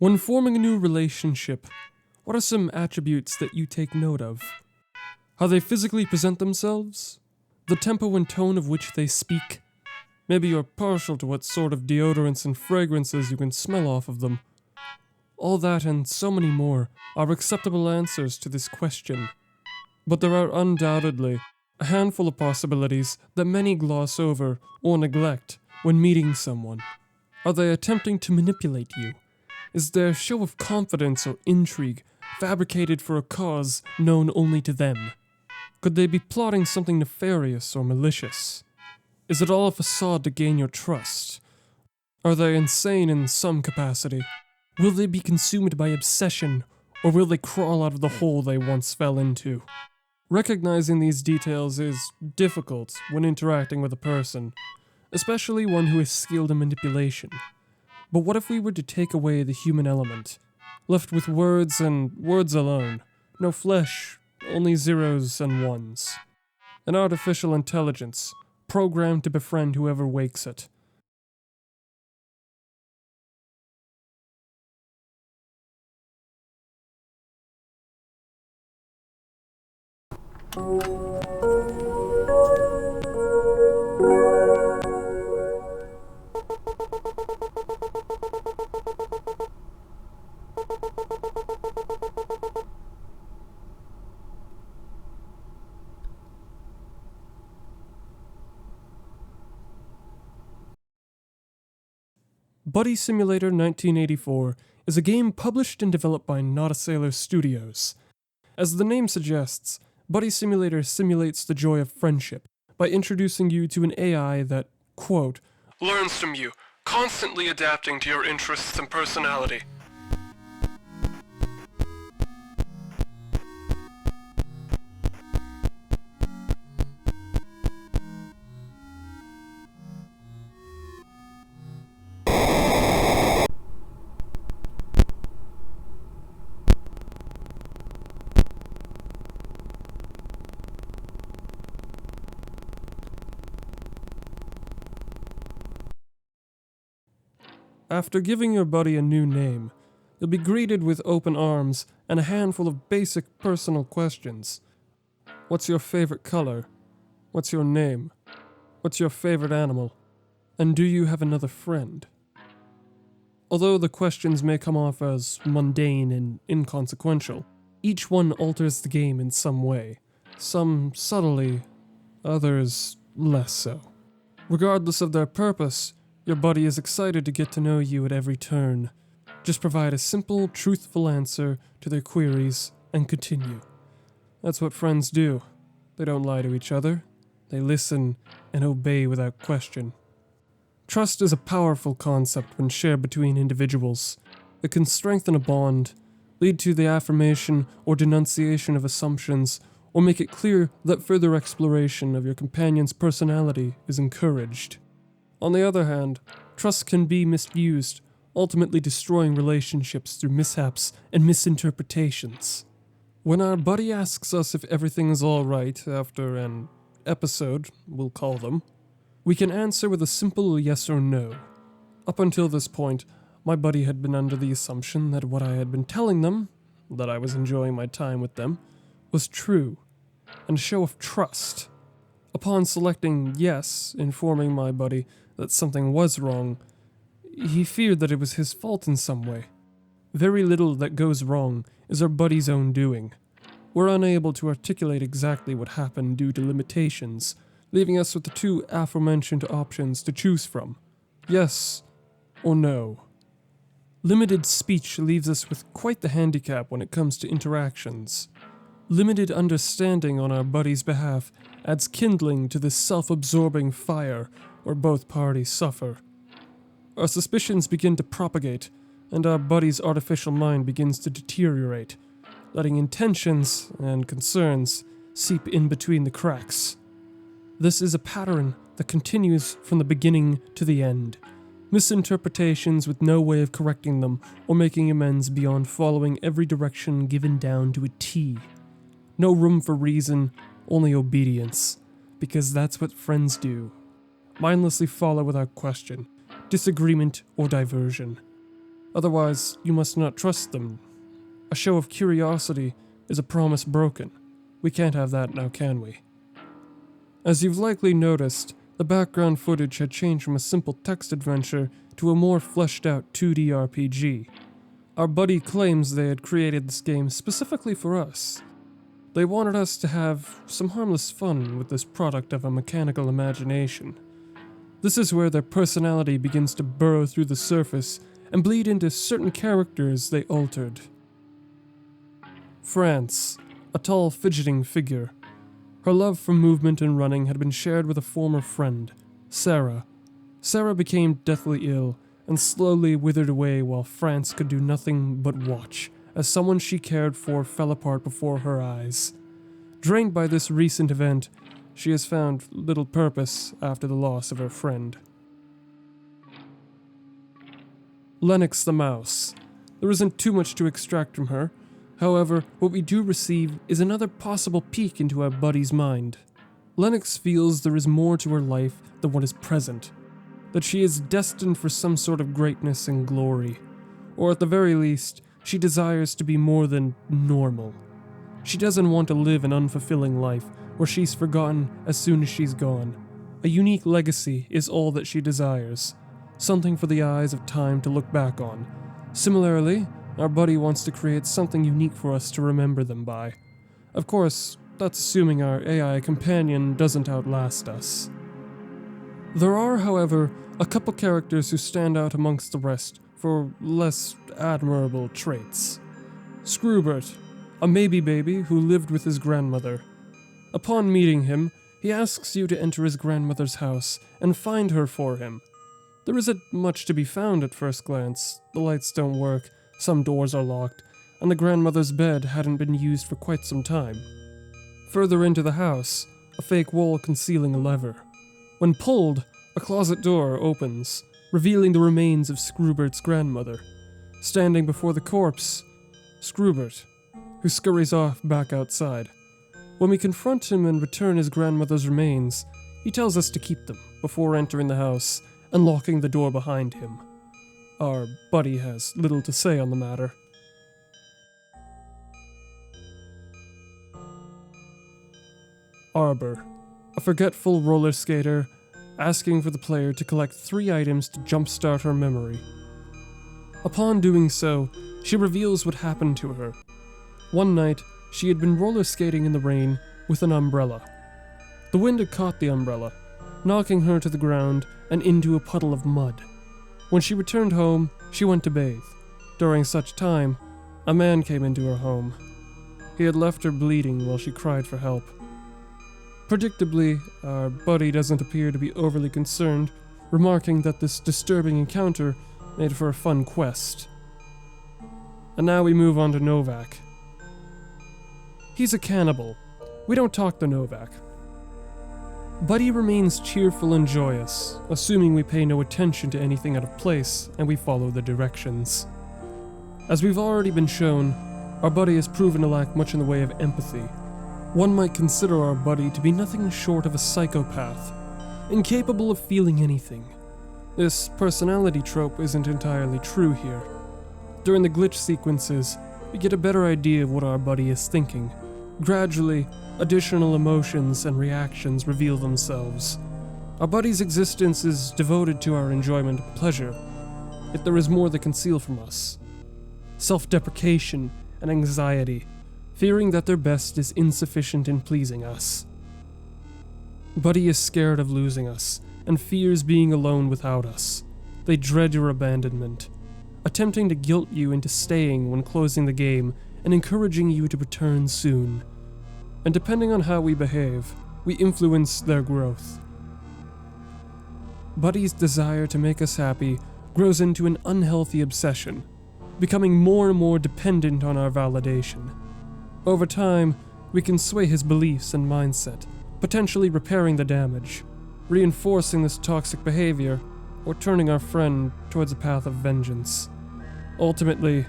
When forming a new relationship, what are some attributes that you take note of? How they physically present themselves? The tempo and tone of which they speak? Maybe you're partial to what sort of deodorants and fragrances you can smell off of them. All that and so many more are acceptable answers to this question. But there are undoubtedly a handful of possibilities that many gloss over or neglect when meeting someone. Are they attempting to manipulate you? Is their show of confidence or intrigue fabricated for a cause known only to them? Could they be plotting something nefarious or malicious? Is it all a facade to gain your trust? Are they insane in some capacity? Will they be consumed by obsession, or will they crawl out of the hole they once fell into? Recognizing these details is difficult when interacting with a person, especially one who is skilled in manipulation. But what if we were to take away the human element, left with words and words alone, no flesh, only zeros and ones? An artificial intelligence, programmed to befriend whoever wakes it. Buddy Simulator 1984 is a game published and developed by Not a Sailor Studios. As the name suggests, Buddy Simulator simulates the joy of friendship by introducing you to an AI that, quote, learns from you, constantly adapting to your interests and personality. After giving your buddy a new name, you'll be greeted with open arms and a handful of basic personal questions. What's your favorite color? What's your name? What's your favorite animal? And do you have another friend? Although the questions may come off as mundane and inconsequential, each one alters the game in some way. Some subtly, others less so. Regardless of their purpose, your buddy is excited to get to know you at every turn. Just provide a simple, truthful answer to their queries and continue. That's what friends do. They don't lie to each other. They listen and obey without question. Trust is a powerful concept when shared between individuals. It can strengthen a bond, lead to the affirmation or denunciation of assumptions, or make it clear that further exploration of your companion's personality is encouraged. On the other hand, trust can be misused, ultimately destroying relationships through mishaps and misinterpretations. When our buddy asks us if everything is alright after an episode, we'll call them, we can answer with a simple yes or no. Up until this point, my buddy had been under the assumption that what I had been telling them, that I was enjoying my time with them, was true, and a show of trust. Upon selecting yes, informing my buddy that something was wrong, he feared that it was his fault in some way. Very little that goes wrong is our buddy's own doing. We're unable to articulate exactly what happened due to limitations, leaving us with the two aforementioned options to choose from: yes or no. Limited speech leaves us with quite the handicap when it comes to interactions. Limited understanding on our buddy's behalf adds kindling to this self-absorbing fire where both parties suffer. Our suspicions begin to propagate, and our buddy's artificial mind begins to deteriorate, letting intentions and concerns seep in between the cracks. This is a pattern that continues from the beginning to the end. Misinterpretations with no way of correcting them or making amends beyond following every direction given down to a T. No room for reason, only obedience, because that's what friends do. Mindlessly follow without question, disagreement or diversion. Otherwise, you must not trust them. A show of curiosity is a promise broken. We can't have that now, can we? As you've likely noticed, the background footage had changed from a simple text adventure to a more fleshed out 2D RPG. Our buddy claims they had created this game specifically for us. They wanted us to have some harmless fun with this product of a mechanical imagination. This is where their personality begins to burrow through the surface and bleed into certain characters they altered. France, a tall, fidgeting figure. Her love for movement and running had been shared with a former friend, Sarah. Sarah became deathly ill and slowly withered away while France could do nothing but watch as someone she cared for fell apart before her eyes. Drained by this recent event, she has found little purpose after the loss of her friend. Lennox the mouse. There isn't too much to extract from her. However, what we do receive is another possible peek into our buddy's mind. Lennox feels there is more to her life than what is present, that she is destined for some sort of greatness and glory, or at the very least, she desires to be more than normal. She doesn't want to live an unfulfilling life where she's forgotten as soon as she's gone. A unique legacy is all that she desires, something for the eyes of time to look back on. Similarly, our buddy wants to create something unique for us to remember them by. Of course, that's assuming our AI companion doesn't outlast us. There are, however, a couple characters who stand out amongst the rest for less admirable traits. Scroobert, a maybe baby who lived with his grandmother. Upon meeting him, he asks you to enter his grandmother's house and find her for him. There isn't much to be found at first glance. The lights don't work, some doors are locked, and the grandmother's bed hadn't been used for quite some time. Further into the house, a fake wall concealing a lever. When pulled, a closet door opens, revealing the remains of Scroobert's grandmother. Standing before the corpse, Scroobert, who scurries off back outside. When we confront him and return his grandmother's remains, he tells us to keep them before entering the house and locking the door behind him. Our buddy has little to say on the matter. Arbor, a forgetful roller skater, asking for the player to collect 3 items to jumpstart her memory. Upon doing so, she reveals what happened to her. One night, she had been roller skating in the rain with an umbrella. The wind had caught the umbrella, knocking her to the ground and into a puddle of mud. When she returned home, she went to bathe. During such time, a man came into her home. He had left her bleeding while she cried for help. Predictably, our buddy doesn't appear to be overly concerned, remarking that this disturbing encounter made for a fun quest. And now we move on to Novak. He's a cannibal. We don't talk to Novak. Buddy remains cheerful and joyous, assuming we pay no attention to anything out of place and we follow the directions. As we've already been shown, our buddy has proven to lack much in the way of empathy. One might consider our buddy to be nothing short of a psychopath, incapable of feeling anything. This personality trope isn't entirely true here. During the glitch sequences, we get a better idea of what our buddy is thinking. Gradually, additional emotions and reactions reveal themselves. Our buddy's existence is devoted to our enjoyment and pleasure, yet there is more they conceal from us. Self-deprecation and anxiety, fearing that their best is insufficient in pleasing us. Buddy is scared of losing us, and fears being alone without us. They dread your abandonment, attempting to guilt you into staying when closing the game and encouraging you to return soon. And depending on how we behave, we influence their growth. Buddy's desire to make us happy grows into an unhealthy obsession, becoming more and more dependent on our validation. Over time, we can sway his beliefs and mindset, potentially repairing the damage, reinforcing this toxic behavior, or turning our friend towards a path of vengeance. Ultimately,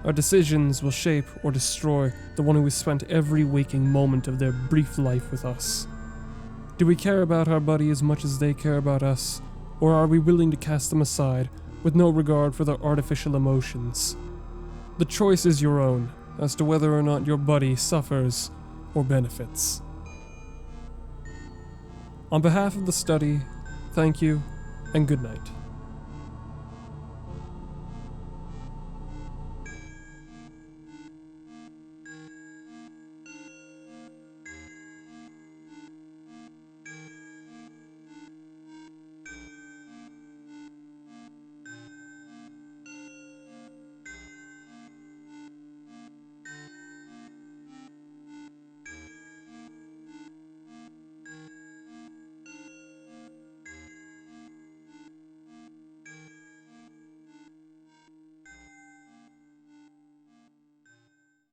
our decisions will shape or destroy the one who has spent every waking moment of their brief life with us. Do we care about our buddy as much as they care about us, or are we willing to cast them aside with no regard for their artificial emotions. The choice is your own as to whether or not your buddy suffers or benefits. On behalf of the study, thank you and good night.